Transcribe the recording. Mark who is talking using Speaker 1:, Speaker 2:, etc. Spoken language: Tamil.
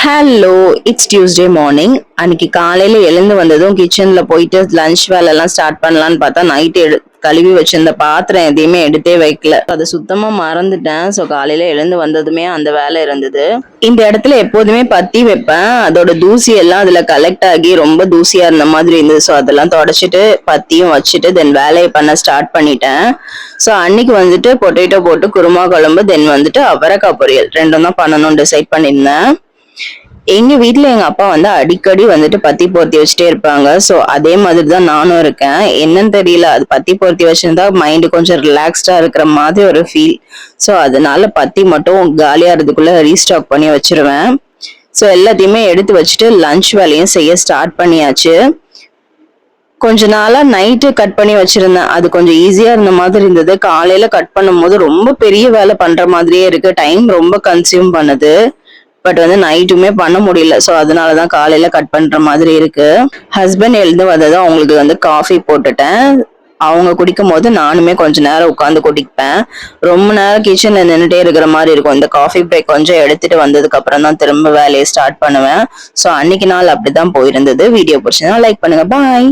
Speaker 1: Hello, it's Tuesday morning. அன்னைக்கு காலையில எழுந்து வந்ததும் கிச்சன்ல போயிட்டு லஞ்ச் வேலை எல்லாம் ஸ்டார்ட் பண்ணலான்னு பார்த்தா நைட்டு கழுவி வச்சிருந்த பாத்திரம் எதையுமே எடுத்தே வைக்கல. அதை சுத்தமா மறந்துட்டேன். ஸோ காலையில எழுந்து வந்ததுமே அந்த வேலை இருந்தது. இந்த இடத்துல எப்போதுமே பத்தி வைப்பேன். அதோட தூசி எல்லாம் அதுல கலெக்ட் ஆகி ரொம்ப தூசியா இருந்த மாதிரி இருந்தது. ஸோ அதெல்லாம் தொடச்சிட்டு பத்தியும் வச்சுட்டு தென் வேலையை பண்ண ஸ்டார்ட் பண்ணிட்டேன். ஸோ அன்னைக்கு வந்துட்டு பொட்டேட்டோ போட்டு குருமா குழம்பு, தென் வந்துட்டு அவரைக்காய் பொரியல் ரெண்டும் தான் பண்ணணும்னு டிசைட் பண்ணியிருந்தேன். எங்க வீட்ல எங்க அப்பா வந்து அடிக்கடி வந்துட்டு பத்தி போர்த்தி வச்சுட்டே இருப்பாங்க. சோ அதே மாதிரிதான் நானும் இருக்கேன். என்னன்னு தெரியல, அது பத்தி போர்த்தி வச்சிருந்தா மைண்ட் கொஞ்சம் ரிலாக்ஸ்டா இருக்கிற மாதிரி ஒரு ஃபீல். சோ அதனால பத்தி மட்டும் காலியா இருந்துக்குள்ள ரீஸ்டாக் பண்ணி வச்சிருவேன். சோ எல்லாத்தையுமே எடுத்து வச்சுட்டு லஞ்ச் வேலையும் செய்ய ஸ்டார்ட் பண்ணியாச்சு. கொஞ்ச நாளா நைட்டு கட் பண்ணி வச்சிருந்தேன். அது கொஞ்சம் ஈஸியா இருந்த மாதிரி இருந்தது. காலையில கட் பண்ணும் போது ரொம்ப பெரிய வேலை பண்ற மாதிரியே இருக்கு. டைம் ரொம்ப கன்சியூம் பண்ணுது. பட் வந்து நைட்டுமே பண்ண முடியல. ஸோ அதனாலதான் காலையில கட் பண்ற மாதிரி இருக்கு. ஹஸ்பண்ட் எழுந்து வந்ததும் அவங்களுக்கு வந்து காஃபி போட்டுட்டேன். அவங்க குடிக்கும் போது நானுமே கொஞ்ச நேரம் உட்காந்து குடிப்பேன். ரொம்ப நேரம் கிச்சன்ல நின்றுட்டே இருக்கிற மாதிரி இருக்கும். இந்த காஃபி பிரேக் கொஞ்சம் எடுத்துட்டு வந்ததுக்கு அப்புறம் தான் திரும்ப வேலையை ஸ்டார்ட் பண்ணுவேன். ஸோ அன்னைக்கு நாள் அப்படிதான் போயிருந்தது. வீடியோ பிடிச்சதுன்னா லைக் பண்ணுங்க. பாய்.